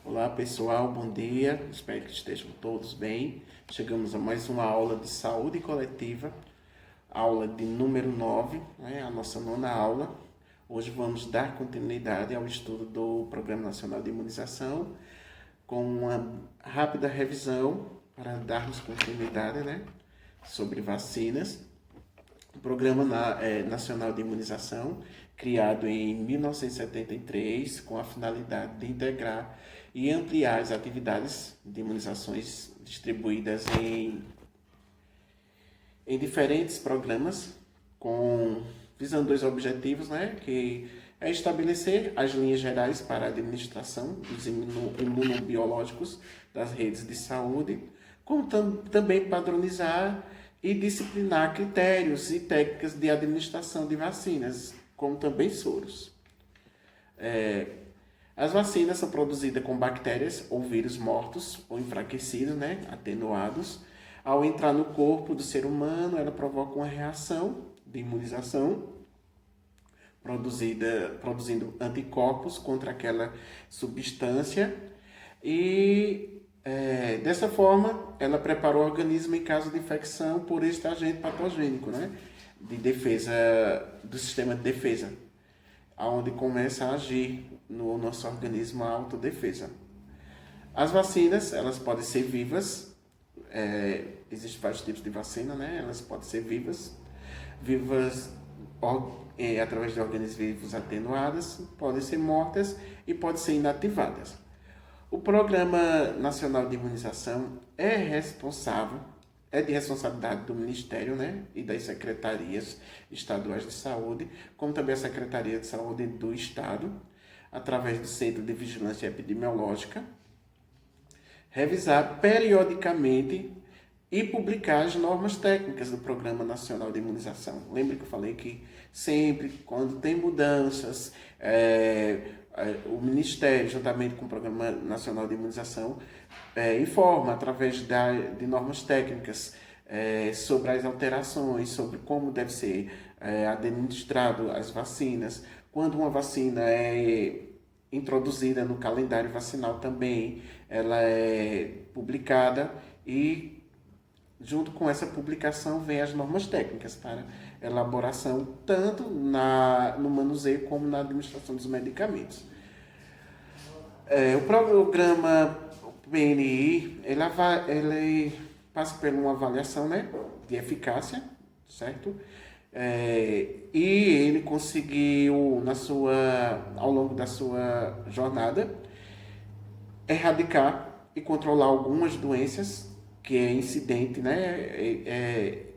Olá pessoal, bom dia, espero que estejam todos bem. Chegamos a mais uma aula de saúde coletiva, aula de número 9, a nossa nona aula. Hoje vamos dar continuidade ao estudo do Programa Nacional de Imunização, com uma rápida revisão para darmos continuidade sobre vacinas. O Programa Nacional de Imunização, criado em 1973, com a finalidade de integrar e ampliar as atividades de imunizações distribuídas em diferentes programas, visando dois objetivos, que é estabelecer as linhas gerais para a administração dos imunobiológicos das redes de saúde, como também padronizar e disciplinar critérios e técnicas de administração de vacinas, como também soros. As vacinas são produzidas com bactérias ou vírus mortos ou enfraquecidos, atenuados. Ao entrar no corpo do ser humano, ela provoca uma reação de imunização, produzindo anticorpos contra aquela substância e dessa forma, ela prepara o organismo em caso de infecção por este agente patogênico, de defesa, do sistema de defesa, onde começa a agir no nosso organismo a autodefesa. As vacinas, elas podem ser vivas, existem vários tipos de vacina, elas podem ser vivas através de organismos vivos atenuados, podem ser mortas e podem ser inativadas. O Programa Nacional de Imunização é de responsabilidade do Ministério, e das secretarias estaduais de saúde, como também a Secretaria de Saúde do Estado, através do Centro de Vigilância Epidemiológica, revisar periodicamente e publicar as normas técnicas do Programa Nacional de Imunização. Lembre que eu falei que sempre, quando tem mudanças, o Ministério, juntamente com o Programa Nacional de Imunização, informa através de normas técnicas sobre as alterações, sobre como deve ser administrado as vacinas. Quando uma vacina é introduzida no calendário vacinal também, ela é publicada e junto com essa publicação vem as normas técnicas para elaboração tanto no manuseio como na administração dos medicamentos. O programa PNI, ele passa por uma avaliação de eficácia, certo? E ele conseguiu, ao longo da sua jornada, erradicar e controlar algumas doenças que é incidente,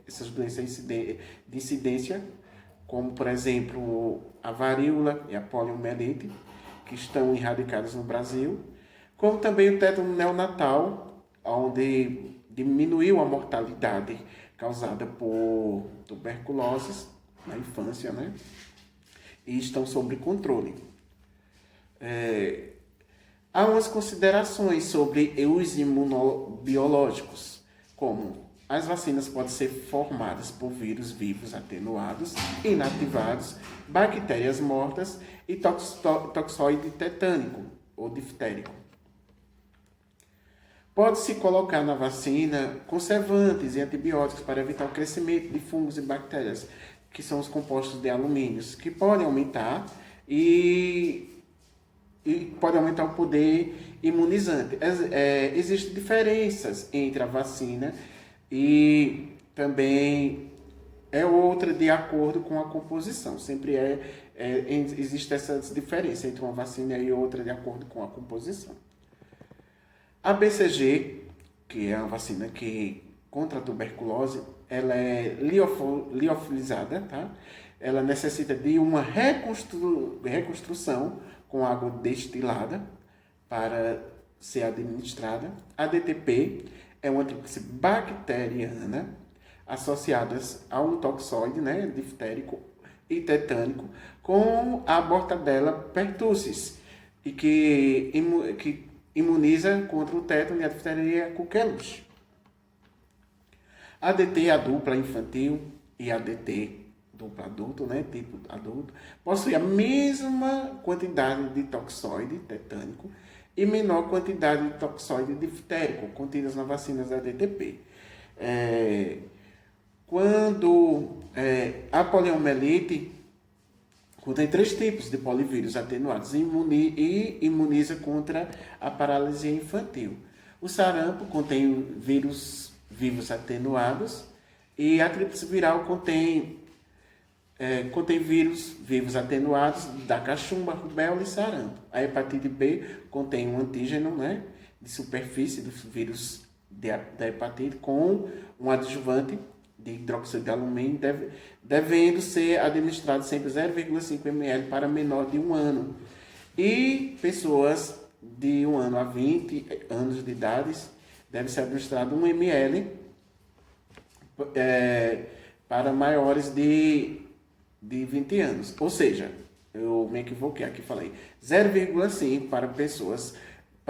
essas doenças de incidência, como, por exemplo, a varíola e a poliomielite, que estão erradicadas no Brasil, como também o tétano neonatal, onde diminuiu a mortalidade causada por tuberculose na infância, e estão sob controle. Há umas considerações sobre os imunobiológicos, como as vacinas podem ser formadas por vírus vivos atenuados, inativados, bactérias mortas e toxoide tetânico ou diftérico. Pode-se colocar na vacina conservantes e antibióticos para evitar o crescimento de fungos e bactérias, que são os compostos de alumínios, que podem aumentar pode aumentar o poder imunizante. Existem diferenças entre a vacina e também outra de acordo com a composição. Sempre existe essa diferença entre uma vacina e outra de acordo com a composição. A BCG, que é uma vacina contra a tuberculose, ela é liofilizada, tá? Ela necessita de uma reconstrução com água destilada para ser administrada. A DTP é uma tríplice bacteriana associada a um toxoide, diftérico e tetânico, com a Bordetella pertussis, e que imuniza contra o tétano e a difteria coqueluche. A ADT, a dupla infantil, e a ADT duplo adulto, tipo adulto, possui a mesma quantidade de toxoide tetânico e menor quantidade de toxoide difterico contidas nas vacinas da DTP. A poliomielite contém 3 tipos de polivírus atenuados e imuniza contra a paralisia infantil. O sarampo contém vírus vivos atenuados e a tríplice viral contém vírus vivos atenuados da cachumba, rubéola e sarampo. A hepatite B contém um antígeno, né, de superfície do vírus da hepatite com um adjuvante de hidróxido de alumínio, devendo ser administrado sempre 0,5 ml para menor de 1 ano. E pessoas de 1 ano a 20 anos de idade deve ser administrado 1 ml para maiores de 20 anos. Ou seja, eu me equivoquei aqui, falei 0,5 para pessoas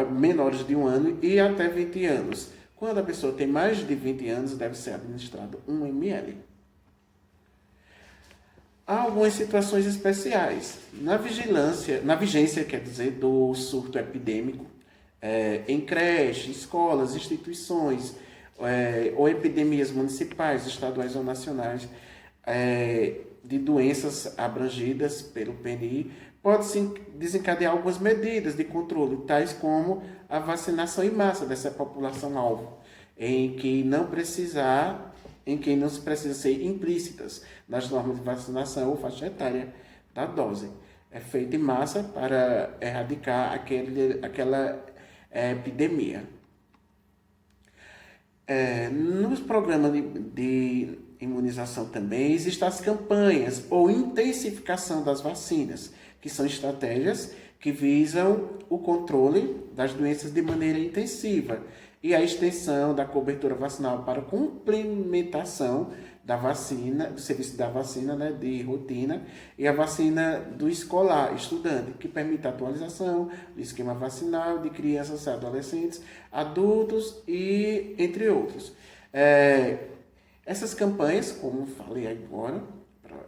menores de 1 ano e até 20 anos. Quando a pessoa tem mais de 20 anos, deve ser administrado 1 ml. Há algumas situações especiais. Na vigência, quer dizer, do surto epidêmico, em creches, escolas, instituições, ou epidemias municipais, estaduais ou nacionais, de doenças abrangidas pelo PNI, pode-se desencadear algumas medidas de controle, tais como a vacinação em massa dessa população-alvo, em que não se precisa ser implícitas nas normas de vacinação ou faixa etária da dose. É feita em massa para erradicar aquela epidemia. Nos programas de imunização também existem as campanhas ou intensificação das vacinas, que são estratégias que visam o controle das doenças de maneira intensiva e a extensão da cobertura vacinal para complementação da vacina, do serviço da vacina, né, de rotina, e a vacina do escolar, estudante, que permite a atualização do esquema vacinal de crianças, adolescentes, adultos e entre outros. Essas campanhas, como falei agora,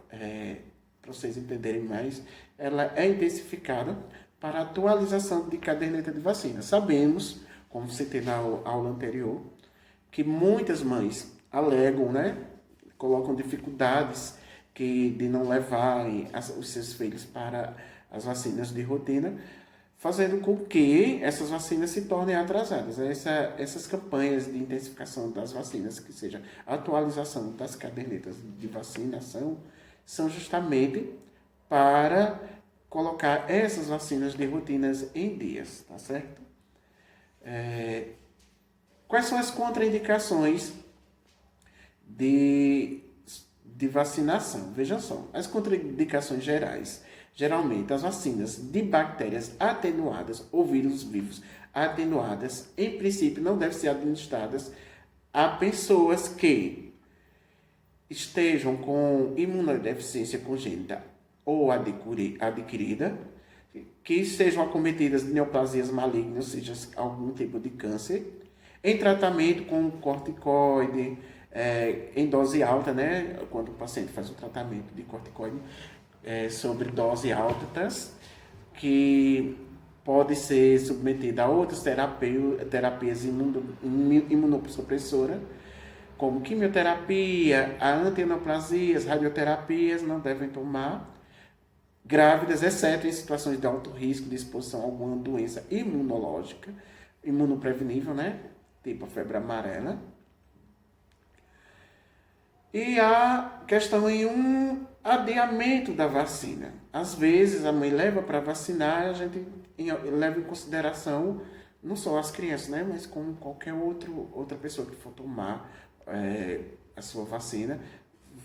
para vocês entenderem mais, ela é intensificada para a atualização de caderneta de vacina. Sabemos, como citei na aula anterior, que muitas mães alegam, né, colocam dificuldades de não levarem os seus filhos para as vacinas de rotina, fazendo com que essas vacinas se tornem atrasadas. Essas campanhas de intensificação das vacinas, que seja a atualização das cadernetas de vacinação, são justamente para colocar essas vacinas de rotinas em dias, tá certo? Quais são as contraindicações de vacinação? Vejam só, as contraindicações gerais. Geralmente, as vacinas de bactérias atenuadas ou vírus vivos atenuadas, em princípio, não devem ser administradas a pessoas que estejam com imunodeficiência congênita ou adquirida, que estejam acometidas de neoplasias malignas, ou seja, algum tipo de câncer, em tratamento com corticoide, em dose alta, né? Quando o paciente faz o tratamento de corticoide, sobre doses altas, que pode ser submetida a outras terapias imunossupressoras, como quimioterapia, antineoplasias, radioterapias, não devem tomar. Grávidas, exceto em situações de alto risco de exposição a alguma doença imunológica, imunoprevenível, né? Tipo a febre amarela. E a questão em um adiamento da vacina. Às vezes a mãe leva para vacinar, a gente leva em consideração não só as crianças, né, mas como qualquer outra pessoa que for tomar a sua vacina,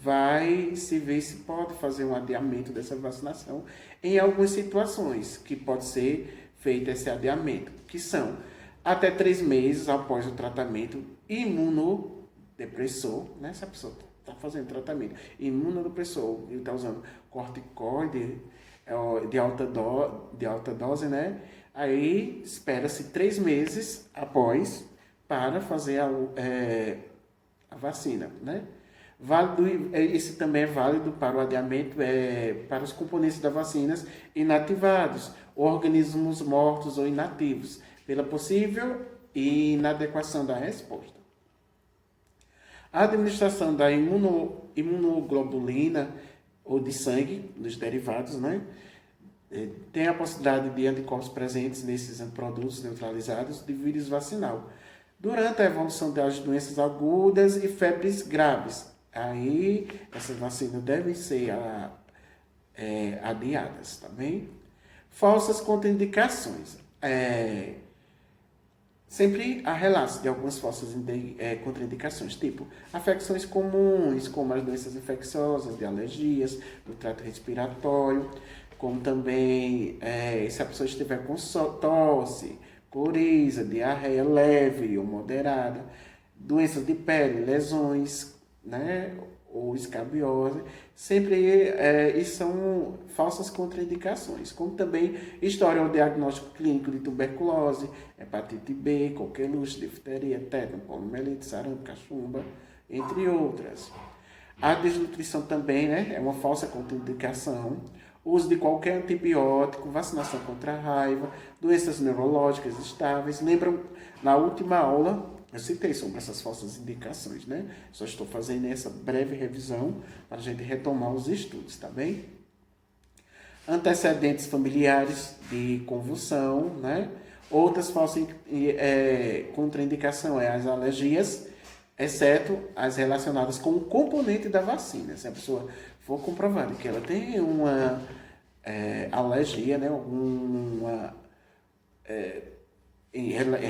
vai se ver se pode fazer um adiamento dessa vacinação em algumas situações que pode ser feito esse adiamento, que são até 3 meses após o tratamento imunodepressor, né, se a pessoa está fazendo tratamento imunodepressor e está usando corticoide de alta dose, né? Aí espera-se 3 meses após para fazer a vacina, né? Esse também é válido para o adiamento para os componentes das vacinas inativados organismos mortos ou inativos, pela possível inadequação da resposta. A administração da imunoglobulina ou de sangue, dos derivados, né? Tem a possibilidade de anticorpos presentes nesses produtos neutralizados de vírus vacinal durante a evolução das doenças agudas e febres graves. Aí, essas vacinas devem ser adiadas, tá bem? Falsas contraindicações. Sempre há relatos de algumas falsas contraindicações, tipo afecções comuns, como as doenças infecciosas, de alergias, do trato respiratório, como também se a pessoa estiver com tosse, coriza, diarreia leve ou moderada, doenças de pele, lesões, né, ou escabiose, sempre isso são falsas contraindicações, como também história ou diagnóstico clínico de tuberculose, hepatite B, coqueluche, difteria, tétano, poliomielite, sarampo, cachumba, entre outras. A desnutrição também, né, é uma falsa contraindicação. Uso de qualquer antibiótico, vacinação contra a raiva, doenças neurológicas estáveis. Lembram, na última aula, eu citei sobre essas falsas indicações, né? Só estou fazendo essa breve revisão para a gente retomar os estudos, tá bem? Antecedentes familiares de convulsão, né? Outras falsas contraindicação as alergias, exceto as relacionadas com o componente da vacina. Se a pessoa for comprovada que ela tem uma alergia, né?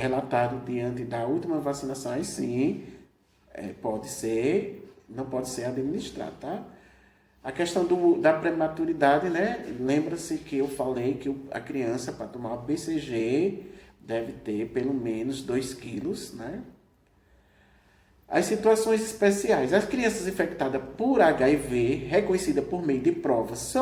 Relatado diante da última vacinação, aí sim, não pode ser administrado, tá? A questão da prematuridade, né? Lembra-se que eu falei que a criança, para tomar BCG, deve ter pelo menos 2 quilos, né? As situações especiais. As crianças infectadas por HIV, reconhecidas por meio de provas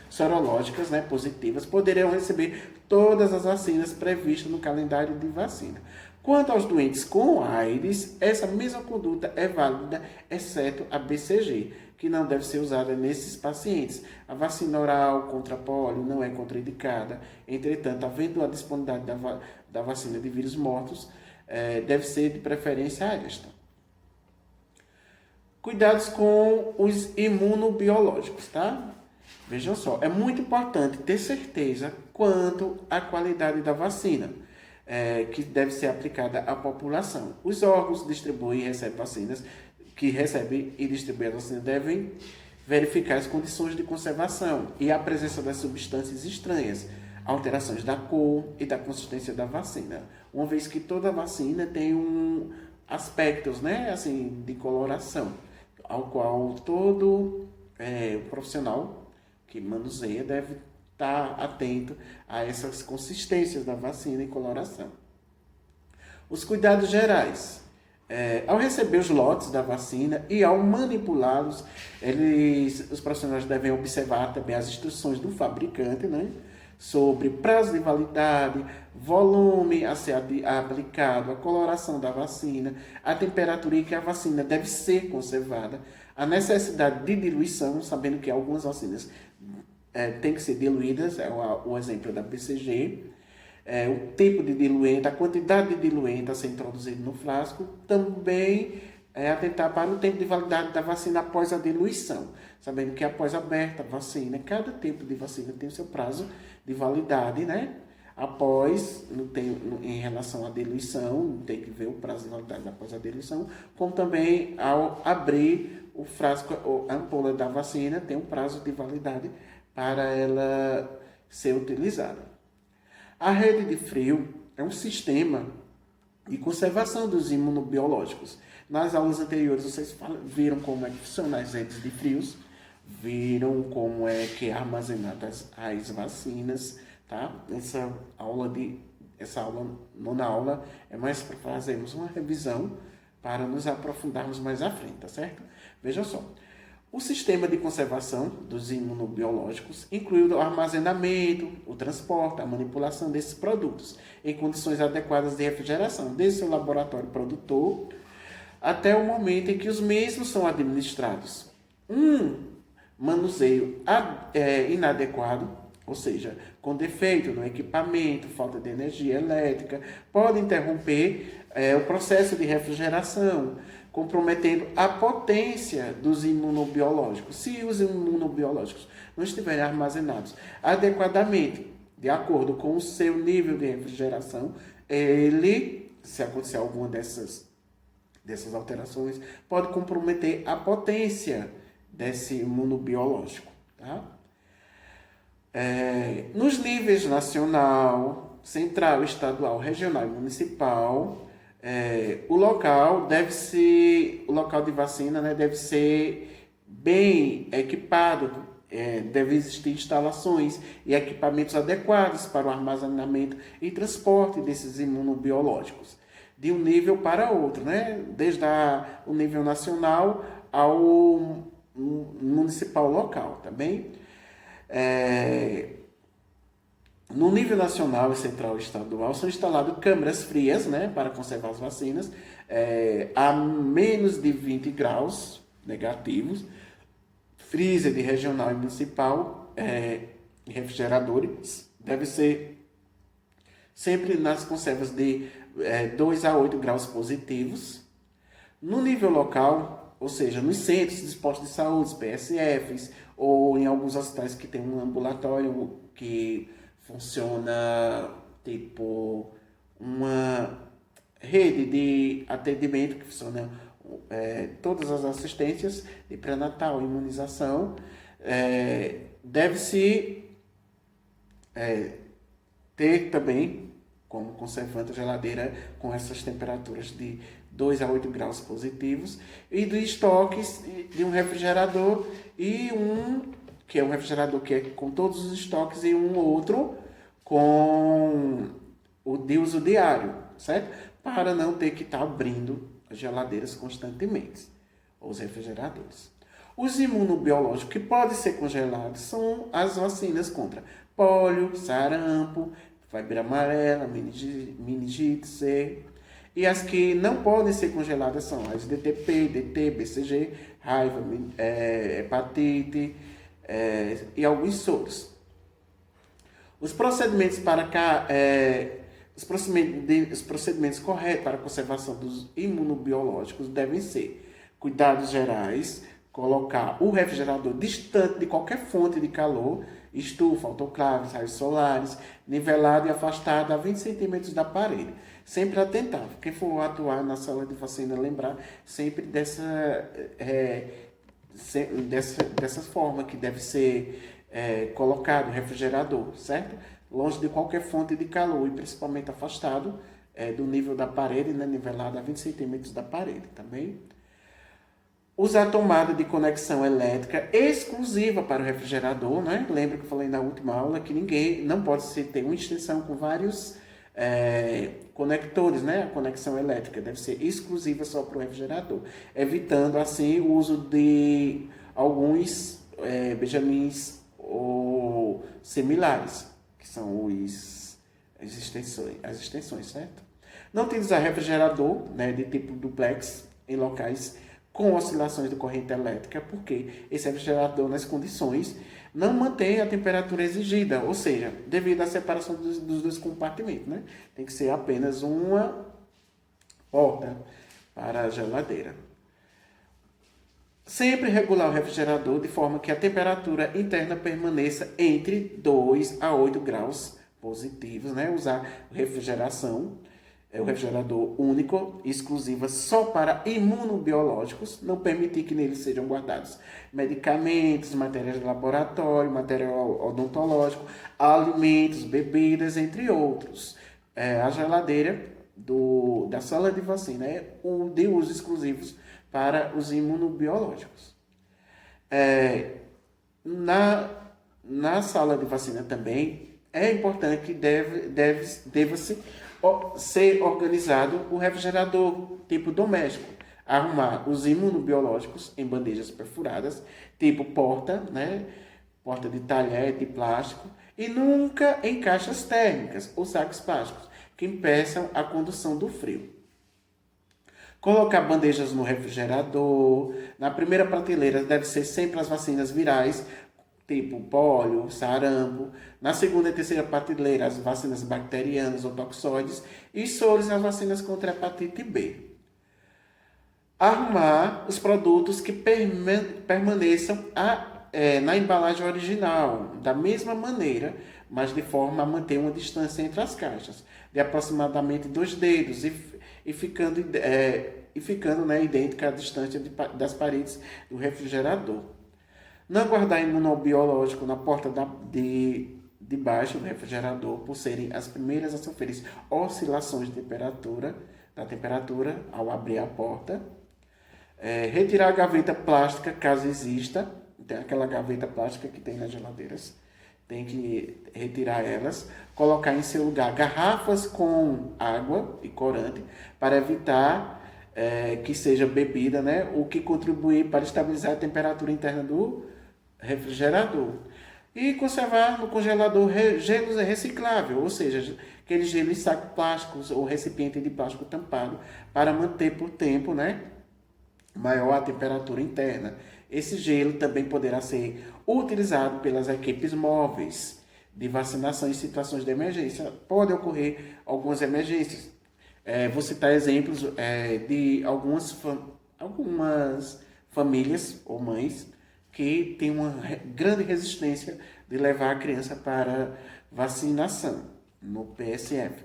sorológicas, né, positivas, poderão receber todas as vacinas previstas no calendário de vacina. Quanto aos doentes com AIDS, essa mesma conduta é válida, exceto a BCG, que não deve ser usada nesses pacientes. A vacina oral contra pólio não é contraindicada. Entretanto, havendo a disponibilidade da vacina de vírus mortos, deve ser de preferência a esta. Cuidados com os imunobiológicos, tá? Vejam só, é muito importante ter certeza quanto à qualidade da vacina que deve ser aplicada à população. Os órgãos que distribuem e recebem vacinas, devem verificar as condições de conservação e a presença das substâncias estranhas, alterações da cor e da consistência da vacina, uma vez que toda vacina tem aspectos, né, assim, de coloração, ao qual todo profissional que manuseia deve estar atento a essas consistências da vacina e coloração. Os cuidados gerais. Ao receber os lotes da vacina e ao manipulá-los, os profissionais devem observar também as instruções do fabricante, né, sobre prazo de validade, volume a ser aplicado, a coloração da vacina, a temperatura em que a vacina deve ser conservada, a necessidade de diluição, sabendo que algumas vacinas têm que ser diluídas, o exemplo da BCG, o tipo de diluente, a quantidade de diluente a ser introduzido no frasco, também atentar para o tempo de validade da vacina após a diluição, sabendo que após aberta a vacina, cada tipo de vacina tem o seu prazo de validade, né? Após, em relação à diluição, tem que ver o prazo de validade após a diluição, como também ao abrir o frasco, a ampola da vacina, tem um prazo de validade para ela ser utilizada. A rede de frio é um sistema de conservação dos imunobiológicos. Nas aulas anteriores, vocês viram como é que funcionam as redes de frios, viram como é que é armazenadas as vacinas, tá? Essa nona aula é mais para fazermos uma revisão para nos aprofundarmos mais à frente, tá certo? Veja só. O sistema de conservação dos imunobiológicos inclui o armazenamento, o transporte, a manipulação desses produtos em condições adequadas de refrigeração, desde o laboratório produtor até o momento em que os mesmos são administrados. Um manuseio inadequado ou seja, com defeito no equipamento, falta de energia elétrica, pode interromper o processo de refrigeração, comprometendo a potência dos imunobiológicos. Se os imunobiológicos não estiverem armazenados adequadamente, de acordo com o seu nível de refrigeração, ele, se acontecer alguma dessas alterações, pode comprometer a potência desse imunobiológico. Tá? Nos níveis nacional, central, estadual, regional e municipal, o local de vacina, né, deve ser bem equipado, deve existir instalações e equipamentos adequados para o armazenamento e transporte desses imunobiológicos, de um nível para outro, né, desde o nível nacional ao municipal local, tá bem? No nível nacional, central e estadual, são instaladas câmaras frias, né, para conservar as vacinas a menos de 20 graus negativos, freezer de regional e municipal, refrigeradores, deve ser sempre nas conservas de 2 a 8 graus positivos. No nível local, ou seja, nos centros de postos de saúde, PSFs, ou em alguns hospitais que tem um ambulatório que funciona tipo uma rede de atendimento que funciona todas as assistências de pré-natal, imunização, deve-se ter também como conservante a geladeira com essas temperaturas de 2 a 8 graus positivos, e de estoques de um refrigerador que é um refrigerador que é com todos os estoques, e um outro com o de uso diário, certo? Para não ter que estar abrindo as geladeiras constantemente, ou os refrigeradores. Os imunobiológicos que podem ser congelados são as vacinas contra pólio, sarampo, febre amarela, meningite C. E as que não podem ser congeladas são as DTP, DT, BCG, raiva, hepatite e alguns soros. Os procedimentos os procedimentos corretos para a conservação dos imunobiológicos devem ser cuidados gerais, colocar o refrigerador distante de qualquer fonte de calor, estufa, autoclaves, raios solares, nivelado e afastado a 20 centímetros da parede. Sempre atentar, quem for atuar na sala de vacina, lembrar sempre dessa forma que deve ser colocado o refrigerador, certo? Longe de qualquer fonte de calor e principalmente afastado do nível da parede, né, nivelado a 20 centímetros da parede, também. Usar tomada de conexão elétrica exclusiva para o refrigerador, né? Lembra que eu falei na última aula que ninguém não pode ter uma extensão com vários conectores, né? A conexão elétrica deve ser exclusiva só para o refrigerador, evitando assim o uso de alguns benjamins ou similares, que são as extensões, certo? Não utilizar refrigerador, né, de tipo duplex em locais com oscilações de corrente elétrica, porque esse refrigerador, nas condições, não mantém a temperatura exigida, ou seja, devido à separação dos dois compartimentos, né? Tem que ser apenas uma porta para a geladeira. Sempre regular o refrigerador de forma que a temperatura interna permaneça entre 2 a 8 graus positivos, né? Usar refrigeração, o refrigerador único, exclusiva só para imunobiológicos, não permitir que neles sejam guardados medicamentos, materiais de laboratório, material odontológico, alimentos, bebidas, entre outros. A geladeira da sala de vacina é de uso exclusivos para os imunobiológicos. Na sala de vacina também é importante que deva-se ser organizado o refrigerador tipo doméstico, arrumar os imunobiológicos em bandejas perfuradas, tipo porta, né? Porta de talher, de plástico, e nunca em caixas térmicas ou sacos plásticos que impeçam a condução do frio. Colocar bandejas no refrigerador. Na primeira prateleira deve ser sempre as vacinas virais, tipo pólio, sarampo. Na segunda e terceira prateleira, as vacinas bacterianas ou toxoides. E soros, as vacinas contra a hepatite B. Arrumar os produtos que permaneçam na embalagem original, da mesma maneira, mas de forma a manter uma distância entre as caixas, de aproximadamente 2 dedos e ficando, né, idêntica à distância das paredes do refrigerador. Não guardar imunobiológico na porta de baixo do refrigerador, por serem as primeiras a sofrer oscilações da temperatura ao abrir a porta. Retirar a gaveta plástica, caso exista. Tem aquela gaveta plástica que tem nas geladeiras. Tem que retirar elas. Colocar em seu lugar garrafas com água e corante para evitar que seja bebida, né? O que contribui para estabilizar a temperatura interna do refrigerador. E conservar no congelador gelo reciclável, ou seja, aquele gelo em saco plástico ou recipiente de plástico tampado, para manter por tempo, né, maior a temperatura interna. Esse gelo também poderá ser utilizado pelas equipes móveis de vacinação em situações de emergência. Pode ocorrer algumas emergências. Vou citar exemplos de algumas famílias ou mães que têm uma grande resistência de levar a criança para vacinação no PSF.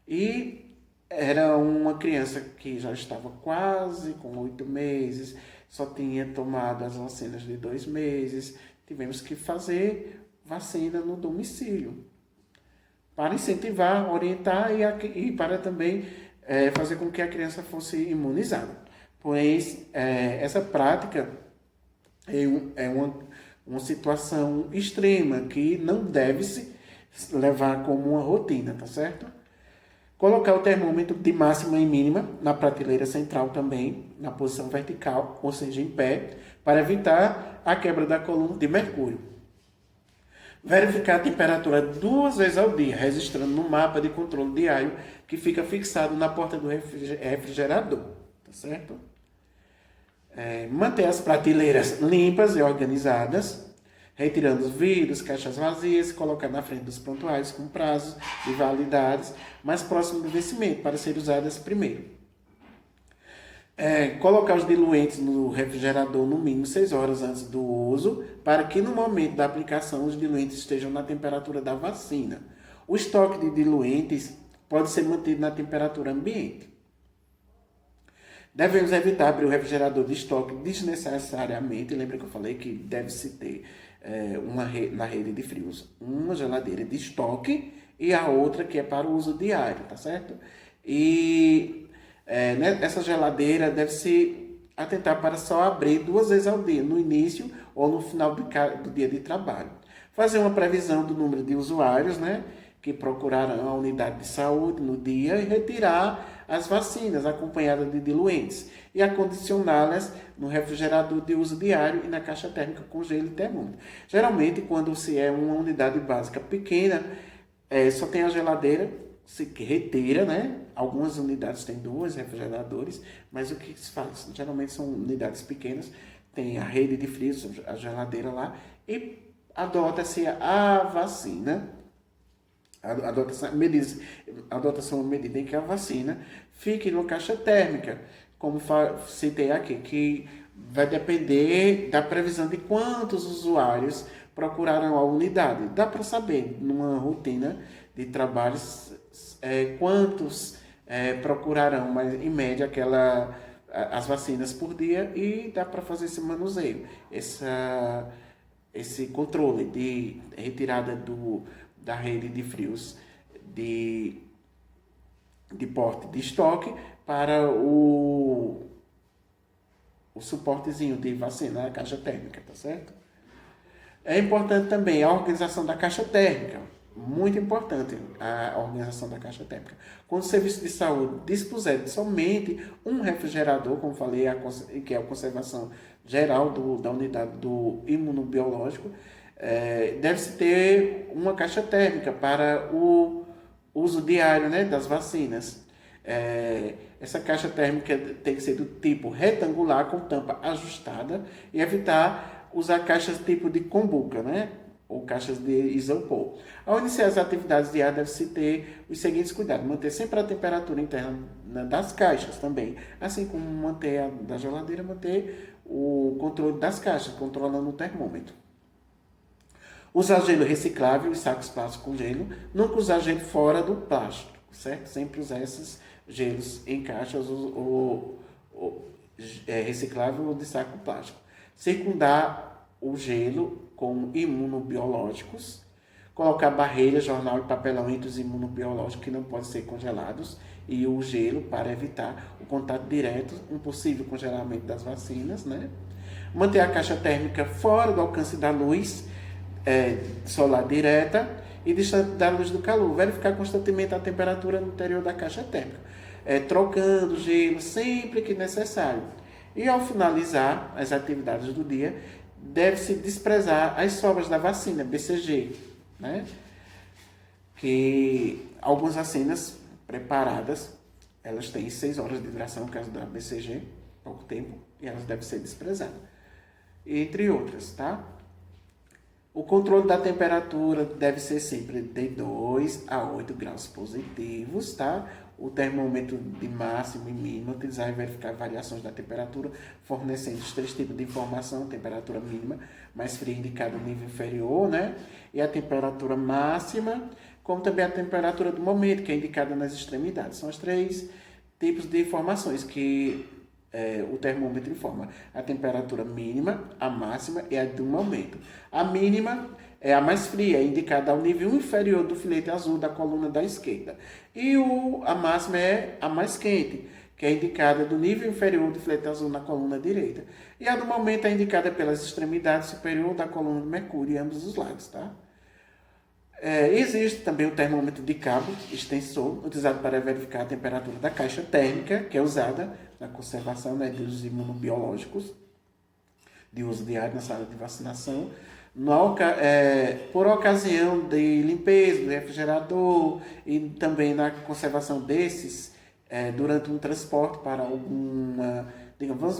E era uma criança que já estava quase com 8 meses, só tinha tomado as vacinas de 2 meses. Tivemos que fazer vacina no domicílio, para incentivar, orientar e para também fazer com que a criança fosse imunizada. Pois essa prática é uma situação extrema que não deve se levar como uma rotina, tá certo? Colocar o termômetro de máxima e mínima na prateleira central também, na posição vertical, ou seja, em pé, para evitar a quebra da coluna de mercúrio. Verificar a temperatura 2 vezes ao dia, registrando no mapa de controle diário que fica fixado na porta do refrigerador, tá certo? Manter as prateleiras limpas e organizadas, retirando os vidros, caixas vazias, colocar na frente dos prontuários com prazos e validades mais próximo do vencimento, para ser usadas primeiro. Colocar os diluentes no refrigerador no mínimo 6 horas antes do uso, para que no momento da aplicação os diluentes estejam na temperatura da vacina. O estoque de diluentes pode ser mantido na temperatura ambiente. Devemos evitar abrir o refrigerador de estoque desnecessariamente. Lembra que eu falei que deve-se ter na rede de frios uma geladeira de estoque e a outra que é para o uso diário, tá certo? E essa geladeira deve-se atentar para só abrir 2 vezes ao dia, no início ou no final do dia de trabalho. Fazer uma previsão do número de usuários, né, que procurarão a unidade de saúde no dia e retirar as vacinas acompanhadas de diluentes e acondicioná-las no refrigerador de uso diário e na caixa térmica com gelo e termômetro. Geralmente, quando se é uma unidade básica pequena, só tem a geladeira, se retira, né? Algumas unidades têm 2 refrigeradores, mas o que se faz? Geralmente são unidades pequenas, tem a rede de frios, a geladeira lá, e adota-se a vacina. Adota-se uma medida em que a vacina fique numa caixa térmica, como citei aqui, que vai depender da previsão de quantos usuários procurarão a unidade. Dá para saber, numa rotina de trabalhos, quantos procurarão, mas em média, as vacinas por dia, e dá para fazer esse manuseio, esse controle de retirada da rede de frios de porte de estoque para o suportezinho de vacina, a caixa térmica, tá certo? É importante também a organização da caixa térmica, muito importante a organização da caixa térmica. Quando o serviço de saúde dispuser de somente um refrigerador, como falei, que é a conservação geral da unidade do imunobiológico, deve-se ter uma caixa térmica para o uso diário, né, das vacinas. Essa caixa térmica tem que ser do tipo retangular, com tampa ajustada, e evitar usar caixas tipo de kombucha, né? Ou caixas de isopor. Ao iniciar as atividades diárias, deve-se ter os seguintes cuidados. Manter sempre a temperatura interna das caixas também. Assim como manter a da geladeira, manter o controle das caixas, controlando o termômetro. Usar gelo reciclável e sacos plásticos com gelo. Nunca usar gelo fora do plástico, certo? Sempre usar esses gelos em caixas reciclável ou de saco plástico. Circundar o gelo com imunobiológicos. Colocar barreiras, jornal e papelão entre os imunobiológicos que não podem ser congelados e o gelo para evitar o contato direto, um possível congelamento das vacinas, né? Manter a caixa térmica fora do alcance da luz solar direta e distante da luz do calor. Verificar constantemente a temperatura no interior da caixa térmica, trocando gelo sempre que necessário. E ao finalizar as atividades do dia, deve-se desprezar as sobras da vacina BCG, né? Que algumas vacinas preparadas, elas têm 6 horas de duração, no caso da BCG, pouco tempo, e elas devem ser desprezadas. Entre outras, tá? O controle da temperatura deve ser sempre de 2 a 8 graus positivos, tá? O termômetro de máximo e mínimo, utilizar e verificar variações da temperatura, fornecendo os 3 tipos de informação: temperatura mínima, mais fria, indicada no nível inferior, né? E a temperatura máxima, como também a temperatura do momento, que é indicada nas extremidades. São os 3 tipos de informações que o termômetro informa: a temperatura mínima, a máxima e a do momento. A mínima é a mais fria, indicada ao nível inferior do filete azul da coluna da esquerda. E a máxima é a mais quente, que é indicada do nível inferior do filete azul na coluna direita. E a do momento é indicada pelas extremidades superior da coluna de mercúrio em ambos os lados, tá? Existe também o termômetro de cabo extensor, utilizado para verificar a temperatura da caixa térmica, que é usada na conservação, né, dos imunobiológicos, de uso diário na sala de vacinação, por ocasião de limpeza do refrigerador e também na conservação desses durante um transporte para alguma... Digamos,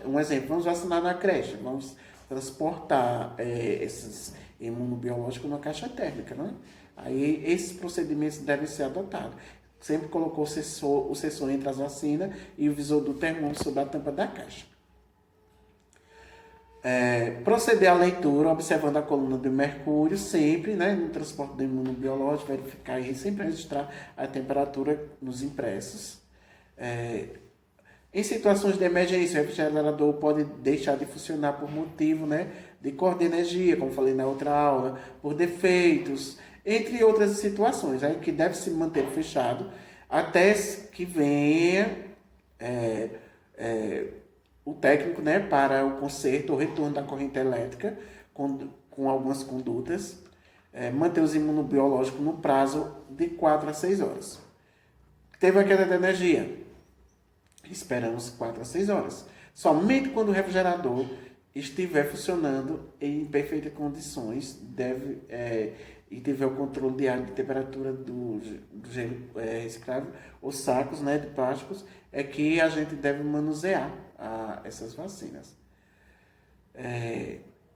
um exemplo, vamos vacinar na creche, vamos transportar esses imunobiológicos numa caixa térmica, né? Aí esses procedimentos devem ser adotados. Sempre colocou o sensor entre as vacinas e o visor do termômetro sobre a tampa da caixa. Proceder à leitura, observando a coluna de mercúrio, sempre, né, no transporte do imunobiológico, verificar e sempre registrar a temperatura nos impressos. Em situações de emergência, o refrigerador pode deixar de funcionar por motivo, né, de corte de energia, como falei na outra aula, por defeitos, entre outras situações, aí, que deve se manter fechado até que venha o técnico, né, para o conserto ou retorno da corrente elétrica com algumas condutas, manter os imunobiológicos no prazo de 4 a 6 horas. Teve a queda de energia, esperamos 4 a 6 horas. Somente quando o refrigerador estiver funcionando em perfeitas condições e tiver o controle diário de temperatura do gelo reciclável, os sacos, né, de plásticos, é que a gente deve manusear essas vacinas.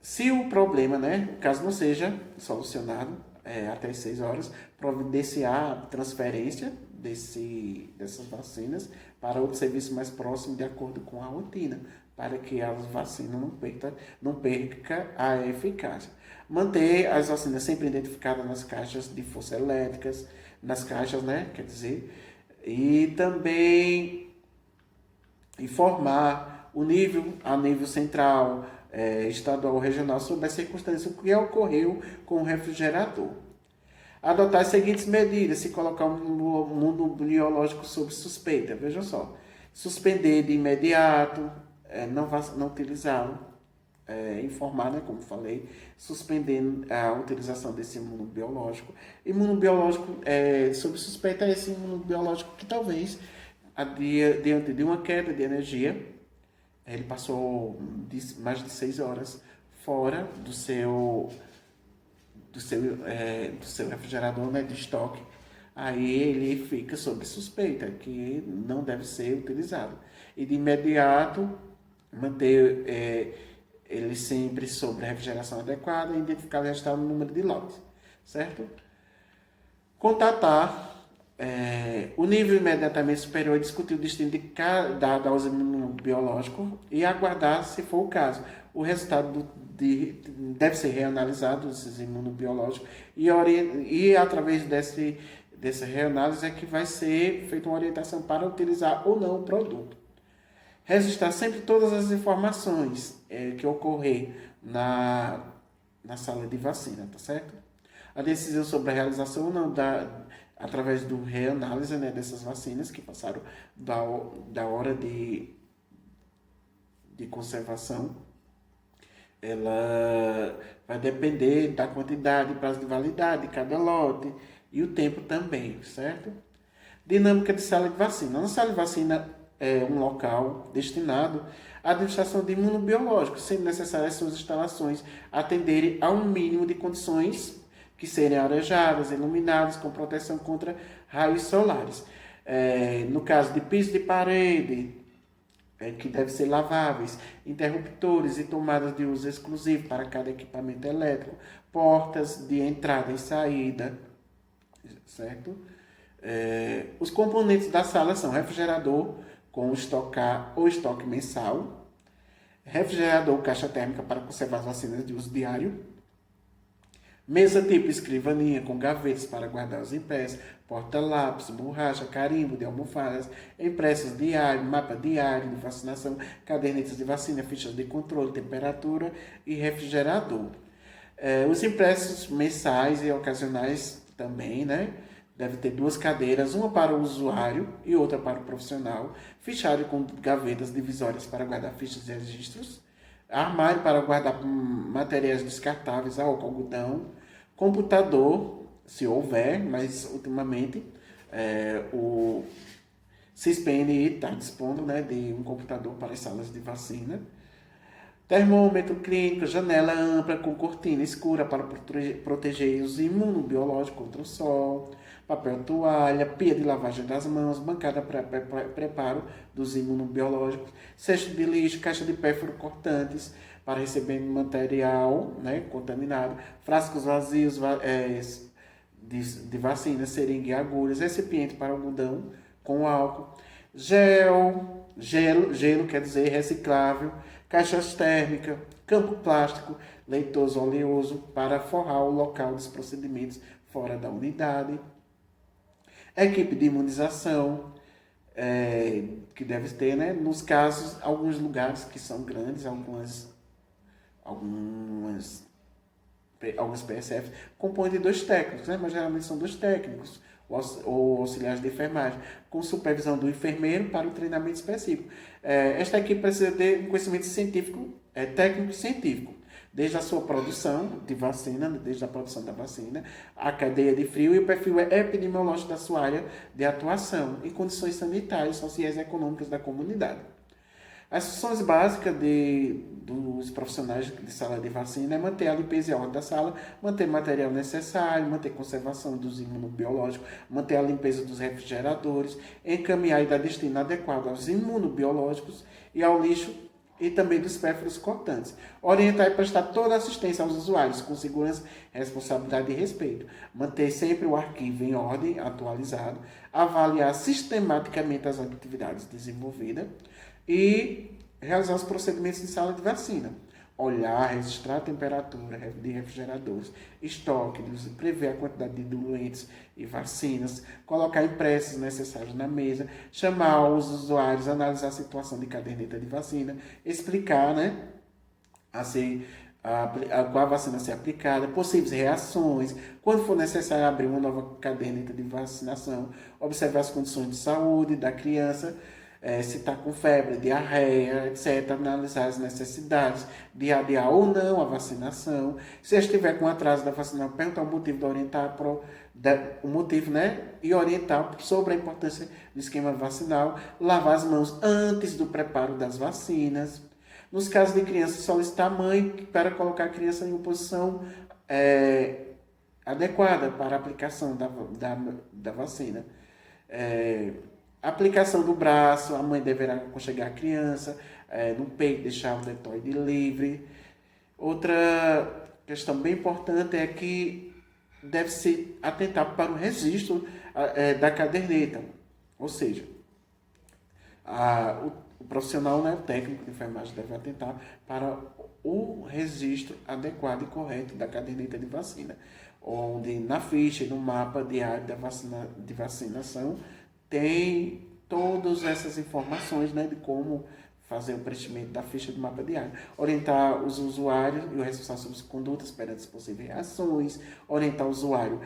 Se o problema, né, caso não seja solucionado até as 6 horas, providenciar a transferência dessas vacinas para outro serviço mais próximo de acordo com a rotina, para que a vacina não perca a eficácia. Manter as vacinas sempre identificadas nas caixas de forças elétricas, nas caixas, né, quer dizer, e também informar o a nível central, estadual ou regional sobre as circunstâncias, o que ocorreu com o refrigerador. Adotar as seguintes medidas se colocar um mundo biológico sob suspeita. Veja só, suspender de imediato, não utilizá-lo, informar, né, como falei, suspender a utilização desse imunobiológico. Imunobiológico sob suspeita é esse imunobiológico que talvez, diante de uma queda de energia, ele passou mais de 6 horas fora do seu refrigerador, né, de estoque. Aí ele fica sob suspeita, que não deve ser utilizado. E de imediato manter ele sempre sobre a refrigeração adequada e identificar e registrar o número de lotes, certo? Contatar o nível imediatamente superior e discutir o destino de cada dose imunobiológico e aguardar, se for o caso, o resultado deve ser reanalisado, esses imunobiológicos, e através dessa reanálise é que vai ser feita uma orientação para utilizar ou não o produto. Registrar sempre todas as informações que ocorrer na sala de vacina, tá certo? A decisão sobre a realização ou não através do reanálise, né, dessas vacinas que passaram da hora de conservação, ela vai depender da quantidade, prazo de validade de cada lote e o tempo também, certo? Dinâmica de sala de vacina. Na sala de vacina é um local destinado à administração de imunobiológicos, sendo necessárias suas instalações atenderem a um mínimo de condições que serem arejadas, iluminadas, com proteção contra raios solares. No caso de piso de parede, que devem ser laváveis, interruptores e tomadas de uso exclusivo para cada equipamento elétrico, portas de entrada e saída, certo? Os componentes da sala são refrigerador com estoque mensal, refrigerador caixa térmica para conservar as vacinas de uso diário, mesa tipo escrivaninha com gavetas para guardar os impressos, porta-lápis, borracha, carimbo de almofadas, impressos diários, mapa diário de vacinação, cadernetas de vacina, fichas de controle, temperatura e refrigerador. Os impressos mensais e ocasionais também, né? Deve ter 2 cadeiras, uma para o usuário e outra para o profissional, fichário com gavetas divisórias para guardar fichas e registros, armário para guardar materiais descartáveis, álcool, algodão, computador, se houver, mas ultimamente o CISPNI está dispondo, né, de um computador para as salas de vacina. Termômetro clínico, janela ampla com cortina escura para proteger os imunobiológicos contra o sol, papel toalha, pia de lavagem das mãos, bancada para preparo dos imunobiológicos, cesto de lixo, caixa de pérfuro cortantes para receber material, né, contaminado, frascos vazios de vacina, seringa e agulhas, recipiente para algodão com álcool, gelo quer dizer reciclável, caixas térmicas, campo plástico, leitoso oleoso para forrar o local dos procedimentos fora da unidade, equipe de imunização, que deve ter, né, nos casos, alguns lugares que são grandes, algumas PSFs compõem de 2 técnicos, né, mas geralmente são 2 técnicos, ou auxiliares de enfermagem, com supervisão do enfermeiro para o treinamento específico. Esta equipe precisa ter um conhecimento científico, técnico e científico, desde a sua produção de vacina, desde a produção da vacina, a cadeia de frio e o perfil epidemiológico da sua área de atuação e condições sanitárias, sociais e econômicas da comunidade. As funções básicas dos profissionais de sala de vacina é manter a limpeza e a ordem da sala, manter material necessário, manter conservação dos imunobiológicos, manter a limpeza dos refrigeradores, encaminhar e dar destino adequado aos imunobiológicos e ao lixo e também dos pérfuros cortantes. Orientar e prestar toda a assistência aos usuários com segurança, responsabilidade e respeito. Manter sempre o arquivo em ordem, atualizado. Avaliar sistematicamente as atividades desenvolvidas e realizar os procedimentos de sala de vacina. Olhar, registrar a temperatura de refrigeradores, estoque, prever a quantidade de diluentes e vacinas, colocar impressos necessários na mesa, chamar os usuários, analisar a situação de caderneta de vacina, explicar, né, qual a vacina a ser aplicada, possíveis reações, quando for necessário abrir uma nova caderneta de vacinação, observar as condições de saúde da criança, se está com febre, diarreia, etc. Analisar as necessidades de adiar ou não a vacinação. Se estiver com atraso da vacinação, perguntar o motivo de orientar o motivo, né? E orientar sobre a importância do esquema vacinal. Lavar as mãos antes do preparo das vacinas. Nos casos de criança, solicitar a mãe para colocar a criança em uma posição adequada para a aplicação da vacina. Aplicação do braço, a mãe deverá aconchegar a criança, no peito, deixar o deltoide livre. Outra questão bem importante é que deve-se atentar para o registro da caderneta, ou seja, o profissional, né, o técnico de enfermagem deve atentar para o registro adequado e correto da caderneta de vacina, onde na ficha e no mapa diário de vacinação tem todas essas informações, né, de como fazer o preenchimento da ficha do mapa diário, orientar os usuários e o responsável sobre as condutas perante as possíveis reações, orientar o usuário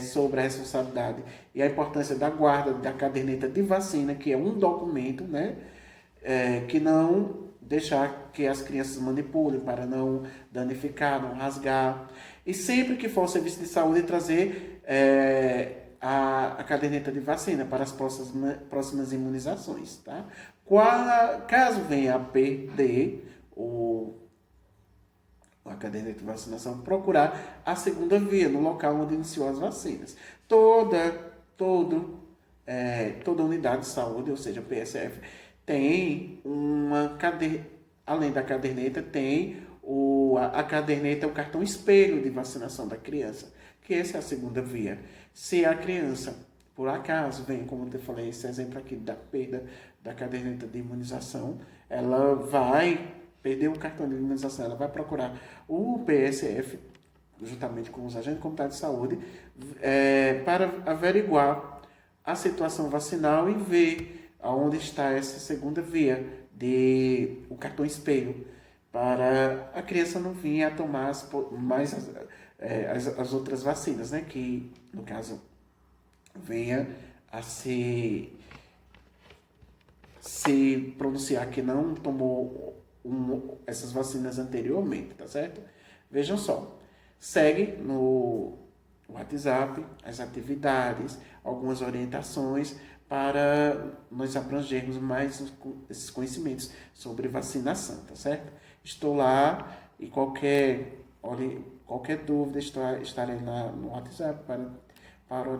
sobre a responsabilidade e a importância da guarda da caderneta de vacina, que é um documento, né, que não deixar que as crianças manipulem para não danificar, não rasgar. E sempre que for ao serviço de saúde, trazer a caderneta de vacina para as próximas imunizações, tá? Caso venha a perder a caderneta de vacinação, procurar a segunda via, no local onde iniciou as vacinas. Toda unidade de saúde, ou seja, PSF, tem uma caderneta, além da caderneta, tem a caderneta, o cartão espelho de vacinação da criança, que essa é a segunda via. Se a criança, por acaso, vem, como eu falei, esse exemplo aqui da perda da caderneta de imunização, ela vai perder o cartão de imunização, ela vai procurar o PSF, juntamente com os agentes comunitários de saúde, para averiguar a situação vacinal e ver aonde está essa segunda via o cartão espelho, para a criança não vir a tomar as outras vacinas, né? Que, no caso, venha a se pronunciar que não tomou essas vacinas anteriormente, tá certo? Vejam só, segue no WhatsApp as atividades, algumas orientações para nós abrangermos mais esses conhecimentos sobre vacinação, tá certo? Estou lá e qualquer dúvida estarei lá no WhatsApp para orientar.